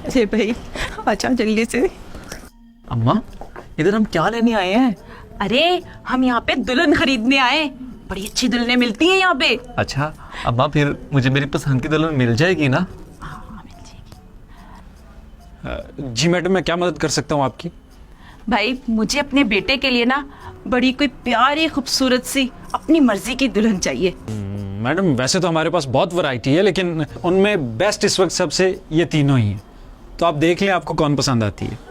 अरे भाई अच्छा जल्दी से। अम्मा इधर हम क्या लेने आए हैं? अरे हम यहाँ पे दुल्हन खरीदने आए, बड़ी अच्छी दुल्हनें मिलती हैं यहाँ पे। अच्छा अम्मा फिर मुझे मेरी पसंद की दुल्हन मिल जाएगी ना? हाँ मिल जाएगी। जी मैडम, मैं क्या मदद कर सकता हूँ आपकी? भाई मुझे अपने बेटे के लिए ना बड़ी कोई प्यारी खूबसूरत सी अपनी मर्जी की दुल्हन चाहिए। मैडम वैसे तो हमारे पास बहुत वैरायटी है, लेकिन उनमें बेस्ट इस वक्त सबसे ये तीनों ही हैं, तो आप देख लें आपको कौन पसंद आती है।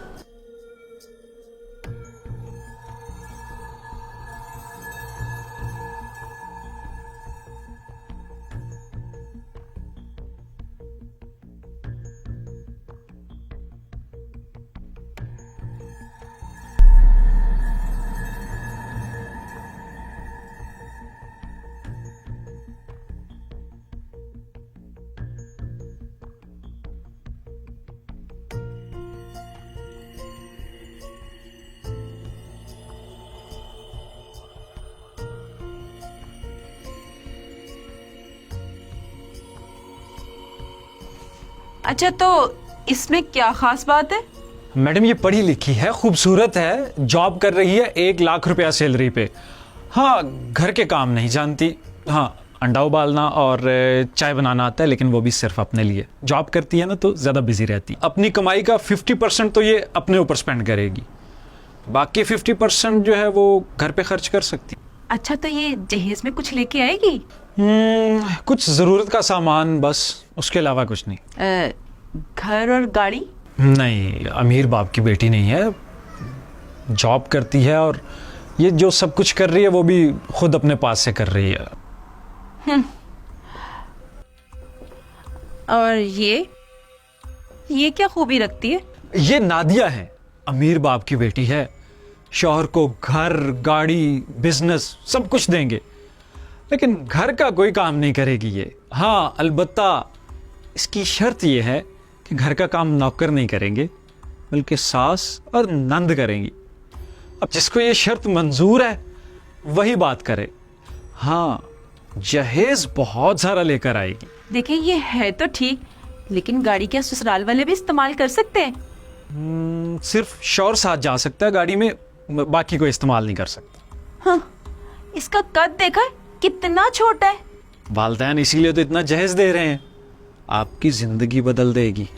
अच्छा तो इसमें क्या खास बात है? मैडम ये पढ़ी लिखी है, खूबसूरत है, जॉब कर रही है, 1 लाख रुपया सैलरी पे। हाँ घर के काम नहीं जानती, हाँ अंडा उबालना और चाय बनाना आता है, लेकिन वो भी सिर्फ अपने लिए। जॉब करती है ना तो ज़्यादा बिजी रहती है। अपनी कमाई का 50% तो ये अपने ऊपर स्पेंड करेगी, बाकी 50% जो है वो घर पे खर्च कर सकती। अच्छा तो ये जहेज में कुछ लेके आएगी? कुछ ज़रूरत का सामान बस, उसके अलावा कुछ नहीं। घर और गाड़ी? नहीं, अमीर बाप की बेटी नहीं है, जॉब करती है और ये जो सब कुछ कर रही है वो भी खुद अपने पास से कर रही है। और ये क्या खूबी रखती है? ये नादिया है, अमीर बाप की बेटी है, शौहर को घर गाड़ी बिजनेस सब कुछ देंगे, लेकिन घर का कोई काम नहीं करेगी ये। हाँ अलबत्ता इसकी शर्त ये है कि घर का काम नौकर नहीं करेंगे, बल्कि सास और नंद करेंगी। अब जिसको ये शर्त मंजूर है वही बात करे। हाँ जहेज बहुत सारा लेकर आएगी। देखिए ये है तो ठीक, लेकिन गाड़ी क्या ससुराल वाले भी इस्तेमाल कर सकते हैं? सिर्फ शौहर साथ जा सकता है गाड़ी में, बाकी कोई इस्तेमाल नहीं कर सकता। हाँ, इसका कद देखा है कितना छोटा है। वालदैन इसीलिए तो इतना जहेज दे रहे हैं, आपकी जिंदगी बदल देगी।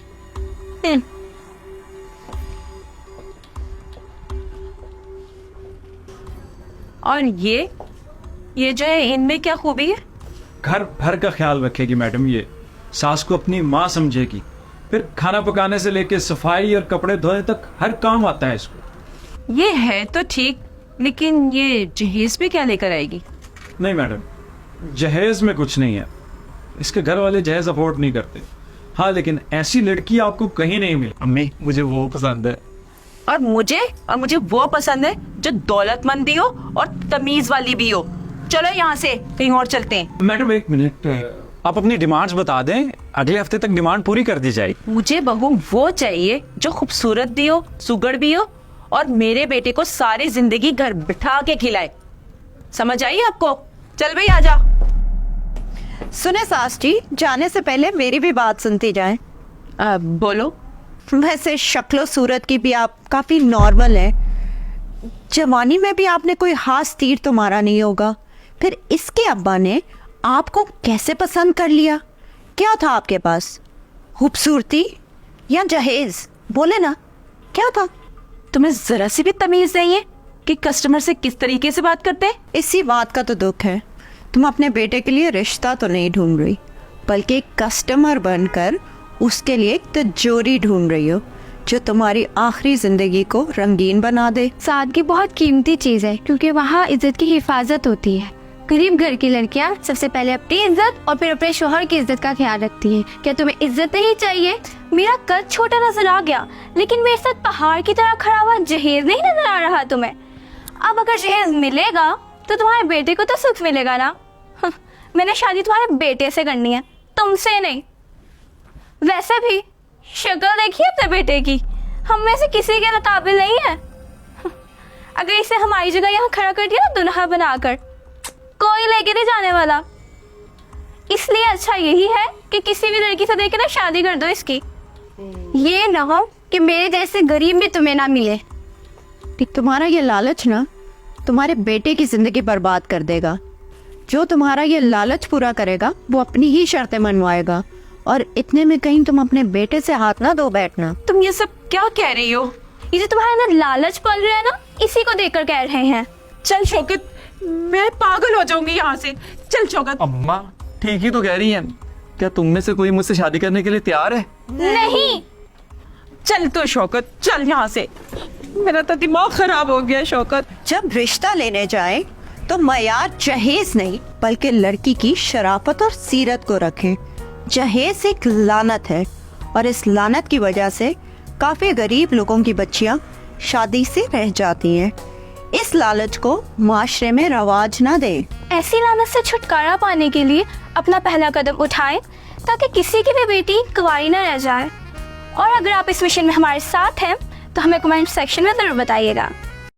और ये जो है इनमें क्या खूबी है? घर भर का ख्याल रखेगी मैडम, ये सास को अपनी माँ समझेगी, फिर खाना पकाने से लेके सफाई और कपड़े धोने तक हर काम आता है इसको। ये है तो ठीक, लेकिन ये जहेज पे क्या लेकर आएगी? नहीं मैडम, जहेज में कुछ नहीं है, इसके घर वाले जहेज अफोर्ड नहीं करते। हाँ लेकिन ऐसी लड़की आपको कहीं नहीं मिली। अम्मी मुझे वो पसंद है। और मुझे वो पसंद है जो दौलतमंद भी हो और तमीज वाली भी हो। चलो यहाँ से कहीं और चलते हैं। मैडम 1 मिनट, आप अपनी डिमांड्स बता दें, अगले हफ्ते तक डिमांड पूरी कर दी जाएगी। मुझे बहू वो चाहिए जो खूबसूरत भी हो, सुगड़ भी हो और मेरे बेटे को सारी जिंदगी घर बिठा के खिलाए। समझ आई आपको? चल भाई आजा। सुने सास जी, जाने से पहले मेरी भी बात सुनती जाएं। बोलो। वैसे शक्लो सूरत की भी आप काफी नॉर्मल है, जवानी में भी आपने कोई खास तीर तो मारा नहीं होगा, फिर इसके अब्बा ने आपको कैसे पसंद कर लिया? क्या था आपके पास, खूबसूरती या जहेज? बोले ना क्या था? तुम्हें जरा सी भी तमीज नहीं है कि कस्टमर से किस तरीके से बात करते हैं? इसी बात का तो दुख है, तुम अपने बेटे के लिए रिश्ता तो नहीं ढूंढ रही, बल्कि एक कस्टमर बनकर उसके लिए एक तिजोरी ढूंढ रही हो जो तुम्हारी आखिरी जिंदगी को रंगीन बना दे। सादगी बहुत कीमती चीज है, क्योंकि वहाँ इज्जत की हिफाजत होती है। गरीब घर की लड़कियाँ सबसे पहले अपनी इज्जत और फिर अपने शोहर की इज्जत का ख्याल रखती हैं। क्या तुम्हें इज्जत नहीं चाहिए? मेरा कद छोटा नजर आ गया, लेकिन मेरे साथ पहाड़ की तरह खड़ा हुआ जहेज नहीं नजर आ रहा तुम्हें? अब अगर जहेज मिलेगा तो तुम्हारे बेटे को तो सुख मिलेगा ना। मैंने शादी तुम्हारे बेटे से करनी है, तुमसे नहीं। वैसे भी शक्ल देखिए अपने बेटे की, हम में से किसी के काबिल नहीं है। अगर इसे हमारी जगह यहाँ खड़ा कर दिया ना दुल्हा बनाकर, कोई लेके नहीं जाने वाला। इसलिए अच्छा यही है कि किसी भी लड़की से देखे ना शादी कर दो इसकी। ये ना हो कि मेरे जैसे गरीब भी तुम्हें ना मिले। कि तुम्हारा ये लालच ना तुम्हारे बेटे की जिंदगी बर्बाद कर देगा। जो तुम्हारा ये लालच पूरा करेगा वो अपनी ही शर्तें मनवाएगा, और इतने में कहीं तुम अपने बेटे से हाथ ना धो बैठना। तुम ये सब क्या कह रही हो? ये जो तुम्हारे अंदर लालच पल रहा है ना, इसी को देखकर कह रहे हैं। चल शौकत, मैं पागल हो जाऊंगी यहाँ से। चल शौकत। अम्मा ठीक ही तो कह रही हैं। क्या तुम में से कोई मुझसे शादी करने के लिए तैयार है? नहीं, चल तो शौकत, चल यहाँ से। मेरा तो दिमाग खराब हो गया शौकत। जब रिश्ता लेने जाए तो मयार जहेज नहीं बल्कि लड़की की शराफत और सीरत को रखें। जहेज एक लानत है, और इस लानत की वजह से काफी गरीब लोगों की बच्चियां शादी से रह जाती हैं। इस लालच को माशरे में रवाज ना दें। ऐसी लानत से छुटकारा पाने के लिए अपना पहला कदम उठाएं, ताकि किसी की भी बेटी कुंवारी न रह जाए। और अगर आप इस मिशन में हमारे साथ हैं तो हमें कमेंट सेक्शन में जरूर बताइएगा।